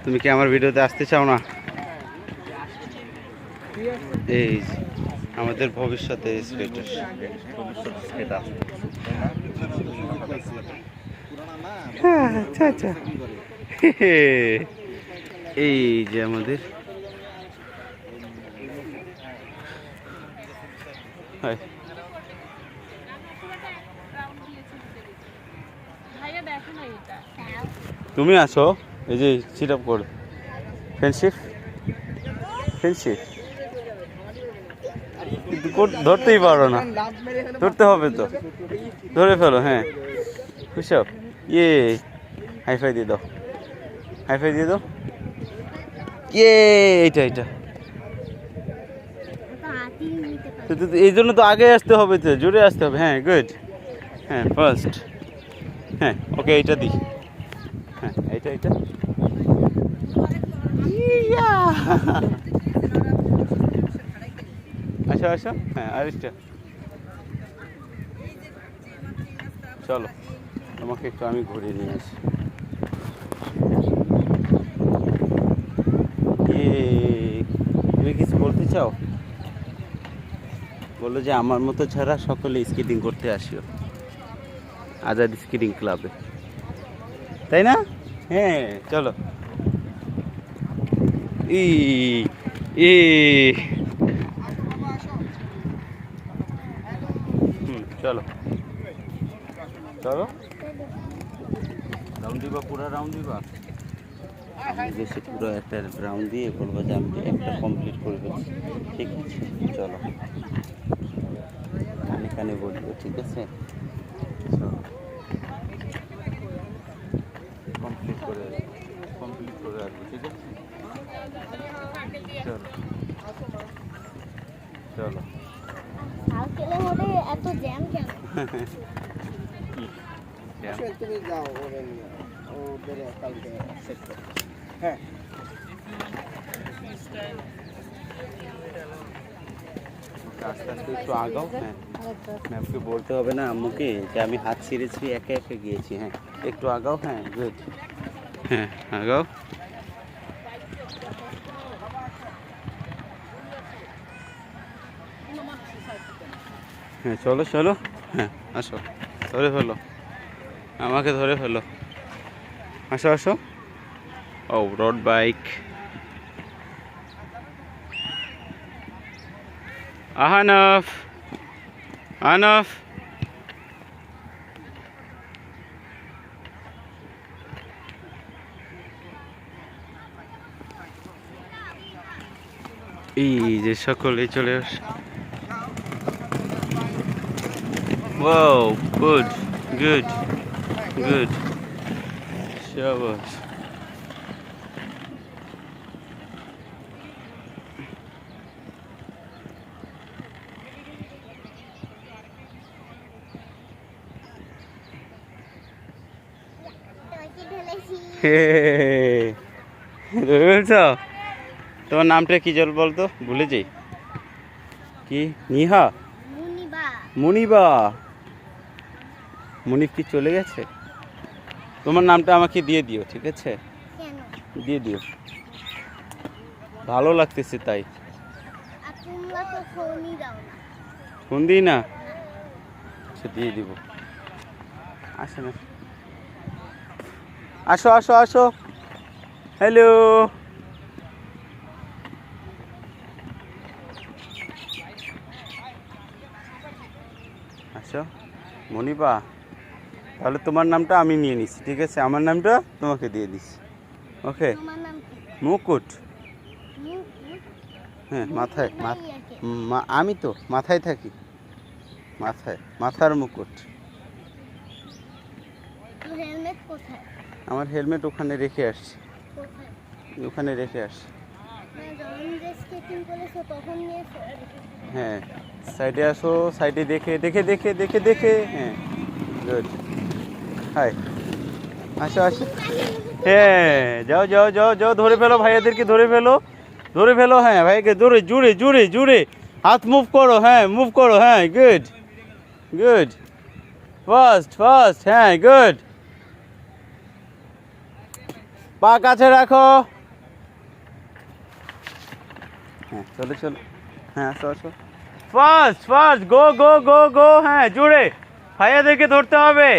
তুমি কি আমার ভিডিওতে আসতে চাও না? এই যে আমাদের ভবিষ্যতে স্কেটার। হ্যাঁ, আচ্ছা আচ্ছা। এই যে আমাদের তুমি আসো, এই যে সিট আপ করো। ফ্রেন্ডশিপ ফ্রেন্ডশিপ ধরতেই পারো না, ধরতে হবে তো, ধরে ফেলো। হ্যাঁ খুশি ইয়ে, হাইফাই দিয়ে দাও, হাইফাই দিয়ে দাও। ইয়ে, এইটা এইটা এই জন্য তো আগে আসতে হবে, তো জোরে আসতে হবে। হ্যাঁ গুড, হ্যাঁ ফার্স্ট, হ্যাঁ ওকে এইটা দিই। হ্যাঁ এইটা এইটা আসো আসো। হ্যাঁ আরেকটা, চলো তোমাকে একটু আমি ঘুরিয়ে নিয়ে আসি। তুমি কিছু বলতে চাও? বললো যে আমার মতো ছাড়া সকলে স্কেটিং করতে আসিও আজাদ স্কেটিং ক্লাবে, তাই না? হ্যাঁ চলো। ই ই চলো চলো, রাউন্ড দিবা, পুরো রাউন্ড দিবা। দেশে পুরো একটা রাউন্ড দিয়ে বলবো যে আমি একটা কমপ্লিট করে ফেলছি, ঠিক আছে? চলো কানে কানে বলবো, ঠিক আছে? কমপ্লিট করে আসবো, ঠিক আছে? চলো চলো। সাইকেলে ওরে এত জ্যাম কেন? তুমি যাও ওদের কালকে সেট করো। হ্যাঁ আস্তে আস্তে একটু আগাও। হ্যাঁ ম্যামকে বলতে হবে না আম্মুকে যে আমি হাত ছিঁড়েছি, একে একে গিয়েছি। হ্যাঁ একটু আগাও। হ্যাঁ গুড, হ্যাঁ আগাও। হ্যাঁ চলো চলো, হ্যাঁ আসো, ধরে ফেলো, আমাকে ধরে ফেলো, আসো আসো। ও রোড বাইক, আহানফ আনফ। এই যে সকলে চলে আস। Whoa, good, good, good. Shabash. ধরে ফেলছ? তোমার নামটা কি জল বলতো, ভুলে যাই। কি? নিহা? মুনিবা? মুনিব কি চলে গেছে? তোমার নামটা আমাকে দিয়ে দিও, ঠিক আছে? দিয়ে দিও, ভালো লাগতেছে তাই। ফোন দিই না? আচ্ছা দিয়ে দিব। আসো না, আসো আসো আসো। হ্যালো, আসো মনিবা। তাহলে তোমার নামটা আমি নিয়ে নিচ্ছি, ঠিক আছে? আমার নামটা তোমাকে দিয়ে দিচ্ছি, ওকে? মুকুট। হ্যাঁ মাথায়, আমি তো মাথায় থাকি, মাথায়, মাথার মুকুট। আমার হেলমেট ওখানে রেখে আসছি, ওখানে রেখে আসছি। হ্যাঁ সাইডে আসো, সাইডে দেখে দেখে দেখে দেখে দেখে। হ্যাঁ গুড, হাই আসো আসো। হ্যাঁ যাও যাও যাও যাও, ধরে ফেলো ভাইয়াদেরকে, ধরে ফেলো, ধরে ফেলো। হ্যাঁ ভাইকে জোরে জুড়ে জুড়ে জুড়ে হাত মুভ করো। হ্যাঁ মুভ করো, হ্যাঁ গুড গুড, ফার্স্ট ফার্স্ট, হ্যাঁ গুড। পা কাছে রাখো। হ্যাঁ চলো চলো, হ্যাঁ আসো আসো, ফার্স্ট ফার্স্ট, গো গো গো গো, হ্যাঁ জুড়ে ভাইয়াদেরকে ধরতে হবে,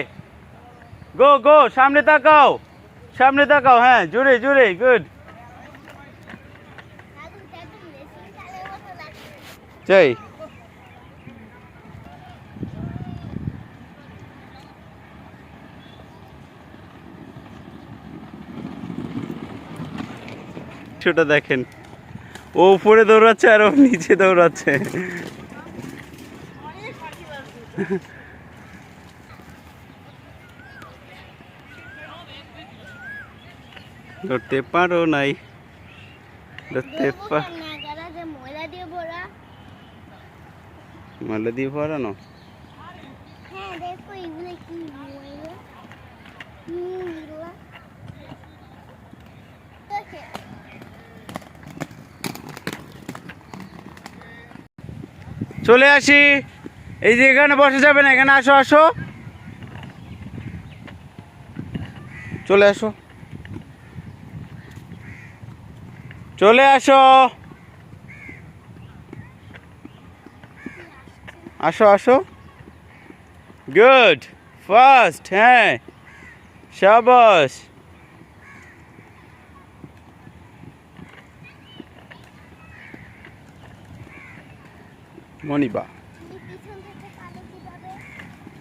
গো গো, সামনে তাকাও, সামনে তাকাও, হ্যাঁ জুড়ে জুড়ে, গুড। চাই সেটা দেখেন, ও উপরে দৌড়াচ্ছে আর ও নিচে দৌড়াচ্ছে। ধরতে পারো নাই, ধরতে ময়লা দিয়ে ভরা। মালা দিয়ে ভরানো। হ্যাঁ দেখো এগুলো কি ময়লা। এগুলো চলে আসি, এই যে এখানে বসে যাবে না, এখানে আসো আসো, চলে আসো, চলে আসো, আসো আসো, গুড, ফার্স্ট, হ্যাঁ শাবাশ। মনিবা, পিছন থেকে কালো কিভাবে?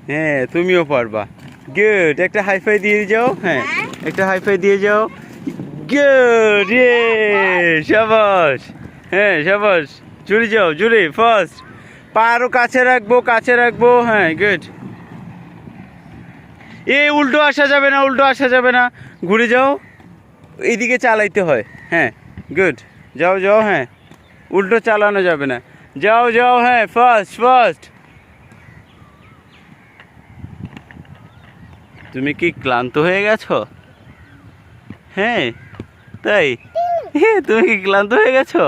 হ্যাঁ তুমিও পারবা, গুড, একটা হাইফাই দিয়ে যাও, হ্যাঁ একটা হাইফাই দিয়ে যাও, গুড, শাবাশ, হ্যাঁ শাবাশ, জুড়ে যাও জুড়ে, ফার্স্ট, পা আরো কাছে রাখবো, কাছে রাখবো, হ্যাঁ গুড। উল্টো আসা যাবে না, উল্টো আসা যাবে না, ঘুরে যাও, এইদিকে চালাইতে হয়, হ্যাঁ গুড, যাও যাও, হ্যাঁ উল্টো চালানো যাবে না, যাও যাও, হ্যাঁ ফার্স্ট ফার্স্ট। তুমি কি ক্লান্ত হয়ে গেছো? হ্যাঁ তাই, তুমি কি ক্লান্ত হয়ে গেছো?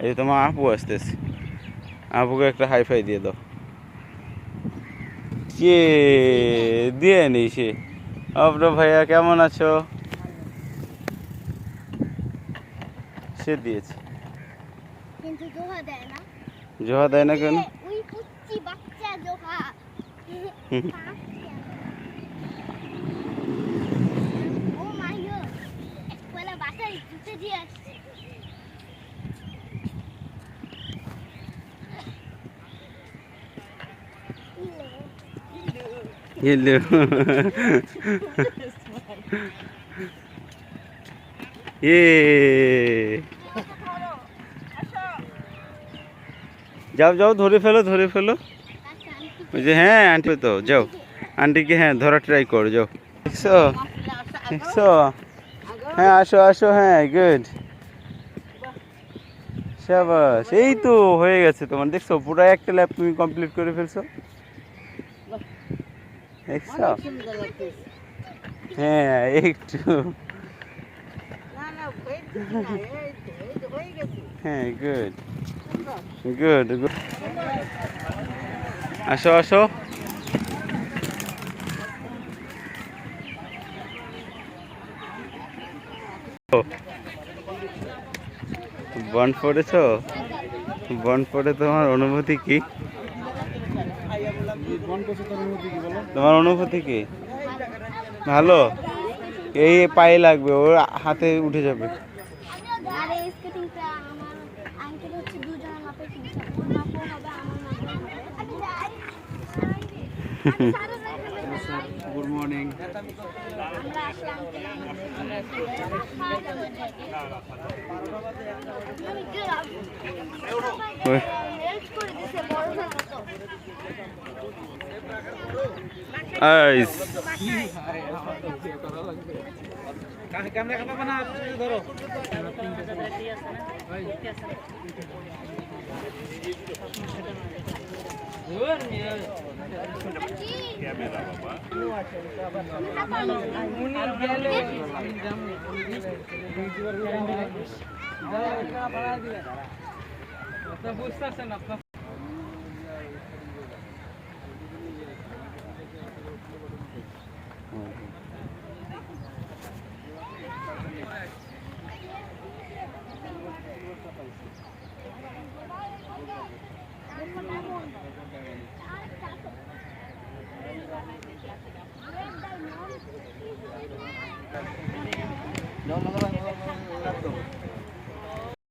এই তোমার আপু আসতেছে, আপুকে একটা হাইফাই দিয়ে দাও, কে দিয়ে নি সে। আপনার ভাইয়া কেমন আছো? সে দিয়েছে, কিন্তু জোহা দেয় না। জোহা দেয় না কেন? ওই কুচ্চি বাচ্চা জোহা। ও মাই গড, একবেলা বাসায় জুতে দিয়ে আসছে। হ্যালো, যাও যাও, ধরে ফেলো ধরে ফেলো, ওই যে হ্যাঁ আন্টি তো, যাও আন্টিকে হ্যাঁ ধরা ট্রাই করো, যাও, দেখছো দেখছো, হ্যাঁ আসো আসো, হ্যাঁ গুড, শাবাশ, এই তো হয়ে গেছে তোমার, দেখছো পুরো একটা ল্যাব তুমি কমপ্লিট করে ফেলছো, দেখছো, হ্যাঁ একটু, হ্যাঁ গুড গুড গুড, আসো আসো, বন পড়েছো, বন পড়ে তোমার অনুভূতি কি? তোমার অনুভূতি কি? ভালো, এই পায়ে লাগবে, ওর হাতে উঠে যাবে। আর এই স্কেটিংটা আমার আঙ্কেল হচ্ছে দুজনের মাপে কিনছে। ওর মাপও হবে, আমার মাপও হবে। Good morning. আমরা আসলাম হেল্প করে দিছে বড়দের মতো। আইস